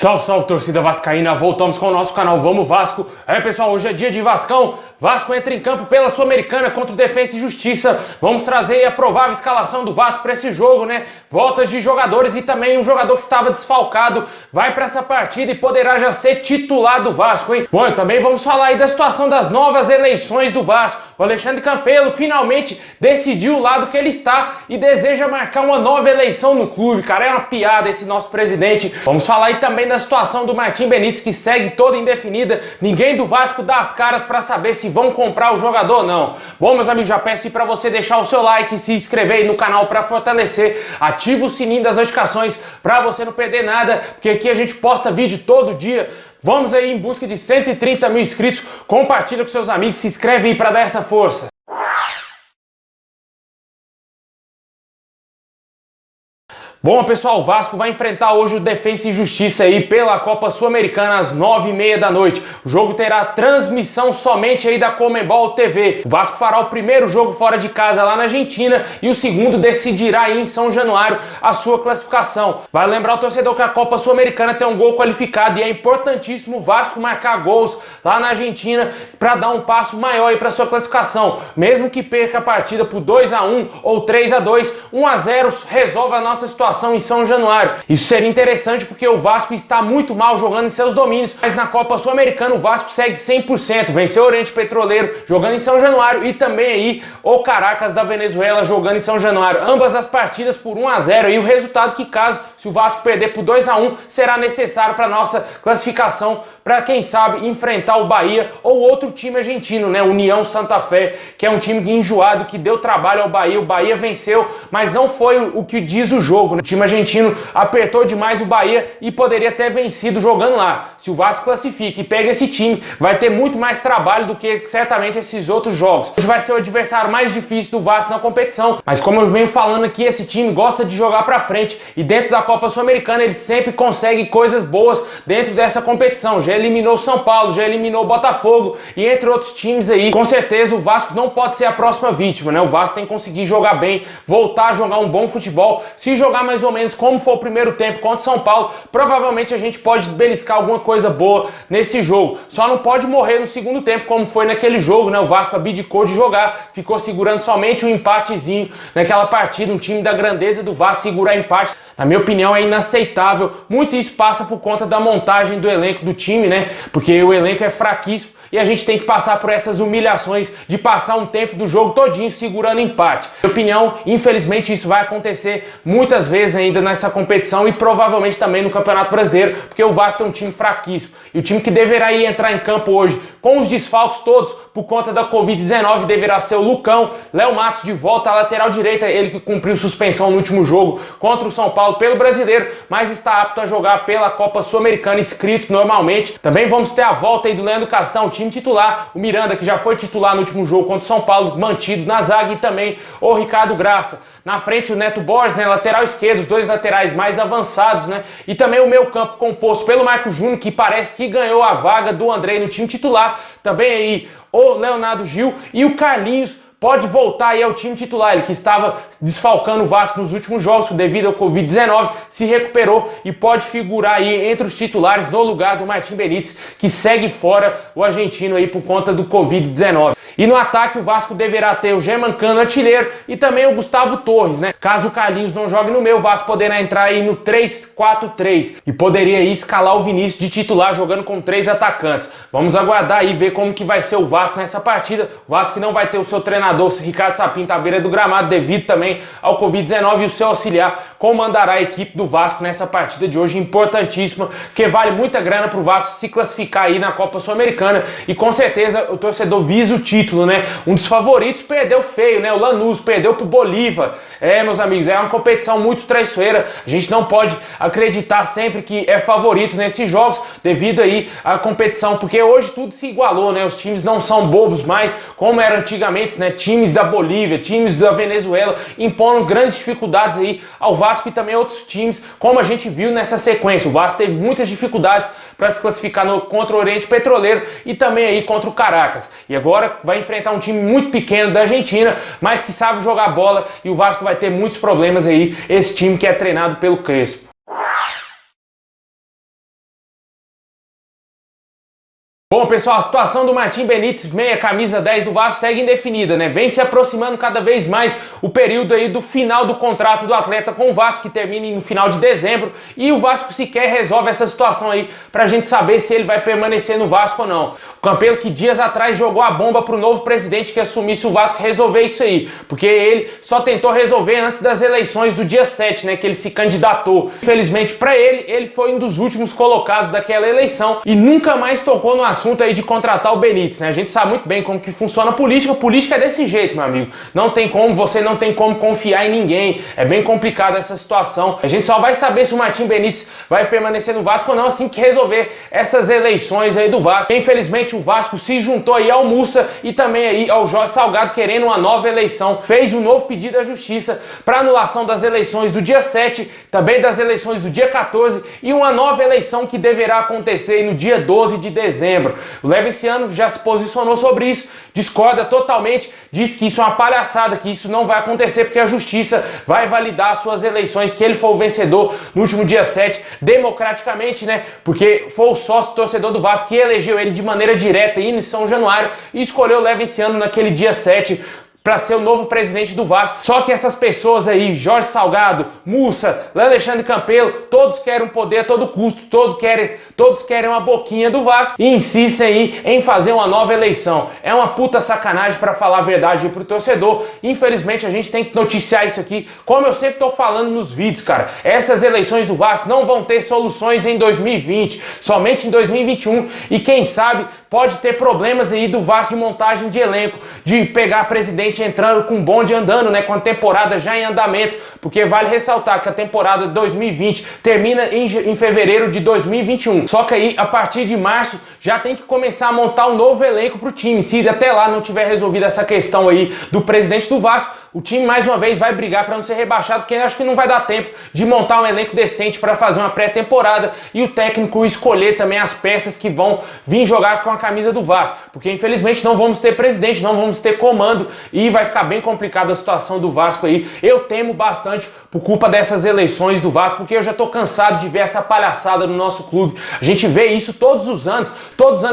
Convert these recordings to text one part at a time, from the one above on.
Salve, salve, torcida vascaína, voltamos com o nosso canal Vamos Vasco. Pessoal, hoje é dia de Vascão. Vasco entra em campo pela Sul-Americana contra o Defensa e Justiça. Vamos trazer a provável escalação do Vasco para esse jogo, né? Voltas de jogadores e também um jogador que estava desfalcado vai para essa partida e poderá já ser titular do Vasco, hein? Bom, também vamos falar aí da situação das novas eleições do Vasco. O Alexandre Campelo finalmente decidiu o lado que ele está e deseja marcar uma nova eleição no clube, cara. É uma piada esse nosso presidente. Vamos falar aí também da situação do Martim Benítez, que segue toda indefinida. Ninguém do Vasco dá as caras para saber se vão comprar o jogador ou não. Bom, meus amigos, já peço para você deixar o seu like, se inscrever aí no canal para fortalecer, ativa o sininho das notificações para você não perder nada, porque aqui a gente posta vídeo todo dia. Vamos aí em busca de 130 mil inscritos. Compartilha com seus amigos, se inscreve aí para dar essa força. Bom, pessoal, o Vasco vai enfrentar hoje o Defensa e Justiça aí pela Copa Sul-Americana às 9h30 da noite. O jogo terá transmissão somente aí da Conmebol TV. O Vasco fará o primeiro jogo fora de casa lá na Argentina e o segundo decidirá aí em São Januário a sua classificação. Vai lembrar o torcedor que a Copa Sul-Americana tem um gol qualificado e é importantíssimo o Vasco marcar gols lá na Argentina para dar um passo maior aí para sua classificação. Mesmo que perca a partida por 2-1 ou 3-2, 1-0 resolve a nossa situação em São Januário. Isso seria interessante porque o Vasco está muito mal jogando em seus domínios, mas na Copa Sul-Americana o Vasco segue 100%, venceu o Oriente Petroleiro jogando em São Januário e também aí o Caracas da Venezuela jogando em São Januário. Ambas as partidas por 1-0 e o resultado que caso, se o Vasco perder por 2-1, será necessário para nossa classificação, para quem sabe enfrentar o Bahia ou outro time argentino, né? União Santa Fé, que é um time enjoado, que deu trabalho ao Bahia. O Bahia venceu, mas não foi o que diz o jogo, né? O time argentino apertou demais o Bahia e poderia ter vencido jogando lá. Se o Vasco classifica e pega esse time, vai ter muito mais trabalho do que certamente esses outros jogos. Hoje vai ser o adversário mais difícil do Vasco na competição, mas como eu venho falando aqui, esse time gosta de jogar pra frente e dentro da Copa Sul-Americana ele sempre consegue coisas boas dentro dessa competição. Já eliminou o São Paulo, já eliminou o Botafogo e entre outros times aí. Com certeza o Vasco não pode ser a próxima vítima, né? O Vasco tem que conseguir jogar bem, voltar a jogar um bom futebol. Se jogar mais ou menos como foi o primeiro tempo contra o São Paulo, provavelmente a gente pode beliscar alguma coisa boa nesse jogo. Só não pode morrer no segundo tempo como foi naquele jogo, né? O Vasco abdicou de jogar, ficou segurando somente um empatezinho naquela partida. Um time da grandeza do Vasco segurar empate, na minha opinião, é inaceitável. Muito isso passa por conta da montagem do elenco do time, né? Porque o elenco é fraquíssimo e a gente tem que passar por essas humilhações de passar um tempo do jogo todinho segurando empate. Na minha opinião, infelizmente isso vai acontecer muitas vezes ainda nessa competição e provavelmente também no Campeonato Brasileiro, porque o Vasco é um time fraquíssimo. E o time que deverá ir entrar em campo hoje com os desfalques todos por conta da Covid-19 deverá ser o Lucão. Léo Matos de volta à lateral direita, ele que cumpriu suspensão no último jogo contra o São Paulo pelo Brasileiro, mas está apto a jogar pela Copa Sul-Americana, inscrito normalmente. Também vamos ter a volta aí do Leandro Castan, o time titular, o Miranda, que já foi titular no último jogo contra o São Paulo, mantido na zaga, e também o Ricardo Graça. Na frente o Neto Borges, né, lateral esquerdo, os dois laterais mais avançados, né? E também o meio campo composto pelo Marco Júnior, que parece que ganhou a vaga do Andrei no time titular. Também aí o Leonardo Gil e o Carlinhos pode voltar aí ao time titular. Ele que estava desfalcando o Vasco nos últimos jogos devido ao Covid-19, se recuperou e pode figurar aí entre os titulares no lugar do Martim Benítez, que segue fora o argentino aí por conta do Covid-19. E no ataque o Vasco deverá ter o Germancano, artilheiro, e também o Gustavo Torres, né? Caso o Carlinhos não jogue no meio, o Vasco poderá entrar aí no 3-4-3 e poderia aí escalar o Vinícius de titular jogando com 3 atacantes. Vamos aguardar e ver como que vai ser o Vasco nessa partida. O Vasco que não vai ter o seu treinador Ricardo Sapinto à beira do gramado devido também ao Covid-19 e o seu auxiliar comandará a equipe do Vasco nessa partida de hoje importantíssima, porque vale muita grana para o Vasco se classificar aí na Copa Sul-Americana e com certeza o torcedor visa o título, né? Um dos favoritos perdeu feio, né? O Lanús perdeu pro Bolívar. Meus amigos, é uma competição muito traiçoeira. A gente não pode acreditar sempre que é favorito nesses jogos devido aí à competição, porque hoje tudo se igualou, né? Os times não são bobos mais como era antigamente, né? Times da Bolívia, times da Venezuela impondo grandes dificuldades aí ao Vasco e também outros times, como a gente viu nessa sequência. O Vasco teve muitas dificuldades para se classificar contra o Oriente Petroleiro e também aí contra o Caracas. E agora vai enfrentar um time muito pequeno da Argentina, mas que sabe jogar bola, e o Vasco vai ter muitos problemas aí, esse time que é treinado pelo Crespo. Bom, pessoal, a situação do Martim Benítez, meia camisa 10 do Vasco, segue indefinida, né? Vem se aproximando cada vez mais o período aí do final do contrato do atleta com o Vasco, que termina no final de dezembro, e o Vasco sequer resolve essa situação aí pra gente saber se ele vai permanecer no Vasco ou não. O Campelo, que dias atrás jogou a bomba pro novo presidente que assumisse o Vasco resolver isso aí, porque ele só tentou resolver antes das eleições do dia 7, né, que ele se candidatou. Infelizmente pra ele foi um dos últimos colocados daquela eleição e nunca mais tocou no assunto aí de contratar o Benítez, né? A gente sabe muito bem como que funciona a política. Política é desse jeito, meu amigo. Você não tem como confiar em ninguém. É bem complicado essa situação. A gente só vai saber se o Martim Benítez vai permanecer no Vasco ou não assim que resolver essas eleições aí do Vasco. Infelizmente o Vasco se juntou aí ao Mussa e também aí ao Jorge Salgado querendo uma nova eleição. Fez um novo pedido à Justiça para anulação das eleições do dia 7, também das eleições do dia 14 e uma nova eleição que deverá acontecer no dia 12 de dezembro. O Levinciano já se posicionou sobre isso, discorda totalmente, diz que isso é uma palhaçada, que isso não vai acontecer porque a Justiça vai validar suas eleições, que ele foi o vencedor no último dia 7, democraticamente, né? Porque foi o sócio torcedor do Vasco que elegeu ele de maneira direta em São Januário e escolheu o Levinciano naquele dia 7 para ser o novo presidente do Vasco. Só que essas pessoas aí, Jorge Salgado, Mussa, Alexandre Campelo, todos querem poder a todo custo, todos querem uma boquinha do Vasco e insistem aí em fazer uma nova eleição. É uma puta sacanagem, para falar a verdade pro torcedor. Infelizmente a gente tem que noticiar isso aqui, como eu sempre tô falando nos vídeos, cara. Essas eleições do Vasco não vão ter soluções em 2020, somente em 2021, e quem sabe pode ter problemas aí do Vasco de montagem de elenco, de pegar presidente entrando com o bonde andando, né, com a temporada já em andamento, porque vale ressaltar que a temporada de 2020 termina em fevereiro de 2021. Só que aí, a partir de março, já tem que começar a montar um novo elenco pro time. Se até lá não tiver resolvido essa questão aí do presidente do Vasco, o time mais uma vez vai brigar para não ser rebaixado, porque acho que não vai dar tempo de montar um elenco decente para fazer uma pré-temporada e o técnico escolher também as peças que vão vir jogar com a camisa do Vasco, porque infelizmente não vamos ter presidente, não vamos ter comando e vai ficar bem complicada a situação do Vasco aí. Eu temo bastante por culpa dessas eleições do Vasco, porque eu já tô cansado de ver essa palhaçada no nosso clube. A gente vê isso todos os anos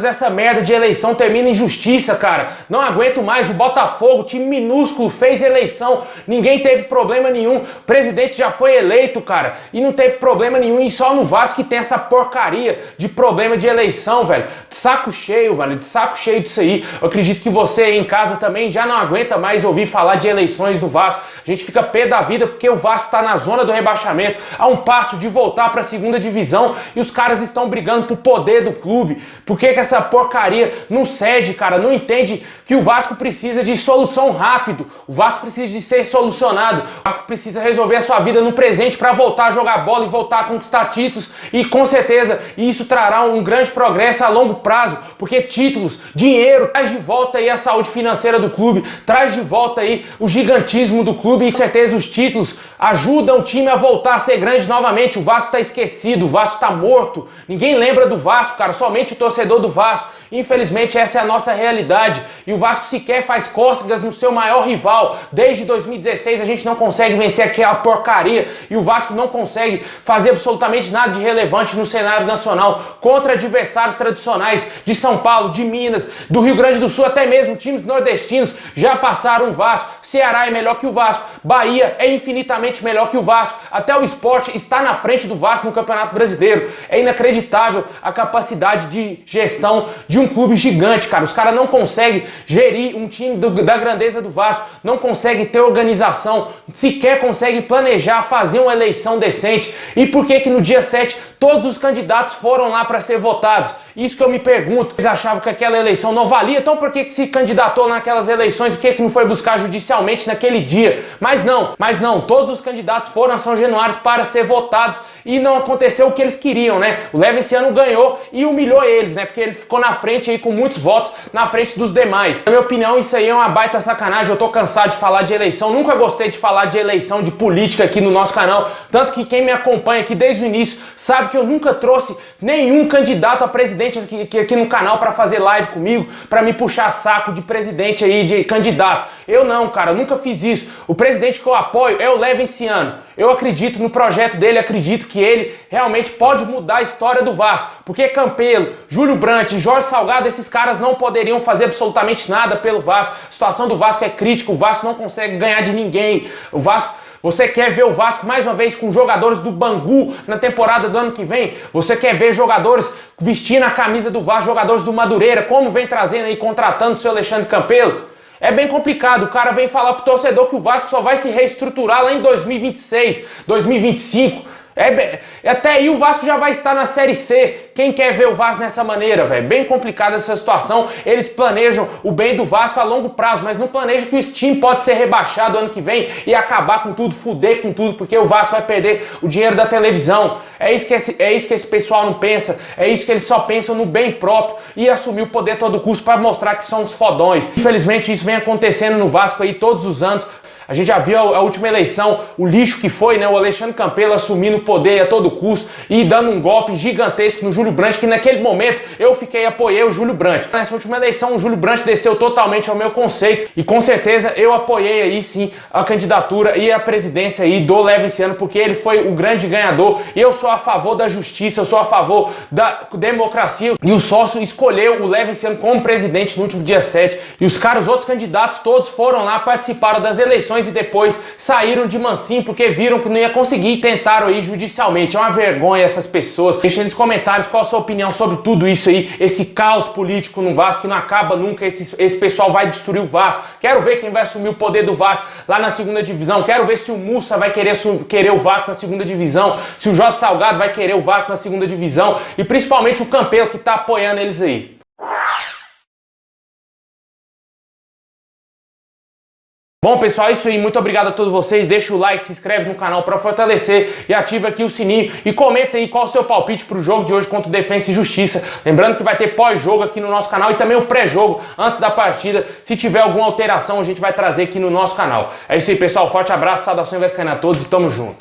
essa merda de eleição termina em justiça, cara. Não aguento mais. O Botafogo, time minúsculo, fez eleição, ninguém teve problema nenhum, o presidente já foi eleito, cara, e não teve problema nenhum, e só no Vasco que tem essa porcaria de problema de eleição, velho. De saco cheio, velho, de saco cheio disso aí. Eu acredito que você aí em casa também já não aguenta mais ouvir falar de eleições do Vasco. A gente fica pé da vida porque o Vasco tá na zona do rebaixamento, a um passo de voltar pra segunda divisão, e os caras estão brigando pro poder do clube. Por que essa porcaria não cede, cara? Não entende que o Vasco precisa de solução rápido. O Vasco precisa de ser solucionado. O Vasco precisa resolver a sua vida no presente para voltar a jogar bola e voltar a conquistar títulos. E com certeza isso trará um grande progresso a longo prazo, porque títulos, dinheiro, traz de volta aí a saúde financeira do clube, traz de volta aí o gigantismo do clube, e com certeza os títulos ajudam o time a voltar a ser grande novamente. O Vasco tá esquecido, o Vasco tá morto. Ninguém lembra do Vasco, cara, somente o torcedor do Vasco. Infelizmente essa é a nossa realidade e o Vasco sequer faz cócegas no seu maior rival. Desde 2016 a gente não consegue vencer aquela porcaria e o Vasco não consegue fazer absolutamente nada de relevante no cenário nacional contra adversários tradicionais de São Paulo, de Minas, do Rio Grande do Sul, até mesmo times nordestinos já passaram o Vasco. Ceará é melhor que o Vasco, Bahia é infinitamente melhor que o Vasco, até o Sport está na frente do Vasco no Campeonato Brasileiro. É inacreditável a capacidade de gestão de um clube gigante, cara. Os caras não conseguem gerir um time da grandeza do Vasco, não conseguem ter organização, sequer conseguem planejar, fazer uma eleição decente. E por que no dia 7 todos os candidatos foram lá para ser votados? Isso que eu me pergunto. Eles achavam que aquela eleição não valia, então por que se candidatou naquelas eleições? Por que não foi buscar judicialmente naquele dia? Mas não, todos os candidatos foram a São Januário para ser votados e não aconteceu o que eles queriam, né? O Levinciano ganhou e humilhou eles, né? Porque ele ficou na frente aí com muitos votos, na frente dos demais. Na minha opinião, isso aí é uma baita sacanagem. Eu tô cansado de falar de eleição, nunca gostei de falar de eleição, de política aqui no nosso canal, tanto que quem me acompanha aqui desde o início sabe que eu nunca trouxe nenhum candidato a presidente aqui no canal para fazer live comigo, para me puxar saco de presidente aí, de candidato. Eu não, cara, nunca fiz isso. O presidente que eu apoio é o Levinciano. Eu acredito no projeto dele, acredito que ele realmente pode mudar a história do Vasco, porque Campelo, Júlio Brandt, Jorge Salgado, esses caras não poderiam fazer absolutamente nada pelo Vasco. A situação do Vasco é crítica, o Vasco não consegue ganhar de ninguém. O Vasco, você quer ver o Vasco mais uma vez com jogadores do Bangu na temporada do ano que vem? Você quer ver jogadores vestindo a camisa do Vasco, jogadores do Madureira, como vem trazendo aí, contratando o seu Alexandre Campelo? É bem complicado, o cara vem falar pro torcedor que o Vasco só vai se reestruturar lá em 2026, 2025. Até aí o Vasco já vai estar na Série C. Quem quer ver o Vasco nessa maneira, velho? Bem complicada essa situação. Eles planejam o bem do Vasco a longo prazo, mas não planejam que o Steam pode ser rebaixado ano que vem e acabar com tudo, fuder com tudo, porque o Vasco vai perder o dinheiro da televisão. É isso que esse pessoal não pensa. É isso que eles só pensam no bem próprio e assumir o poder a todo custo para mostrar que são os fodões. Infelizmente isso vem acontecendo no Vasco aí todos os anos. A gente já viu a última eleição, o lixo que foi, né? O Alexandre Campelo assumindo o poder a todo custo e dando um golpe gigantesco no Júlio Brandt, que naquele momento eu apoiei o Júlio Brandt. Nessa última eleição, o Júlio Brandt desceu totalmente ao meu conceito e com certeza eu apoiei aí sim a candidatura e a presidência aí do Levinciano, porque ele foi o grande ganhador. Eu sou a favor da justiça, eu sou a favor da democracia e o sócio escolheu o Levinciano como presidente no último dia 7 e os outros candidatos todos foram lá, participaram das eleições e depois saíram de mansinho porque viram que não ia conseguir e tentaram aí judicialmente. É uma vergonha essas pessoas. Deixem nos comentários qual a sua opinião sobre tudo isso aí, esse caos político no Vasco que não acaba nunca, esse pessoal vai destruir o Vasco. Quero ver quem vai assumir o poder do Vasco lá na segunda divisão, quero ver se o Mussa vai querer o Vasco na segunda divisão, se o Jorge Salgado vai querer o Vasco na segunda divisão e principalmente o Campelo que tá apoiando eles aí. Bom, pessoal, é isso aí. Muito obrigado a todos vocês. Deixa o like, se inscreve no canal para fortalecer e ativa aqui o sininho e comenta aí qual o seu palpite para o jogo de hoje contra o Defensa e Justiça. Lembrando que vai ter pós-jogo aqui no nosso canal e também o pré-jogo antes da partida. Se tiver alguma alteração, a gente vai trazer aqui no nosso canal. É isso aí, pessoal. Forte abraço, saudações vascaínas a todos e tamo junto.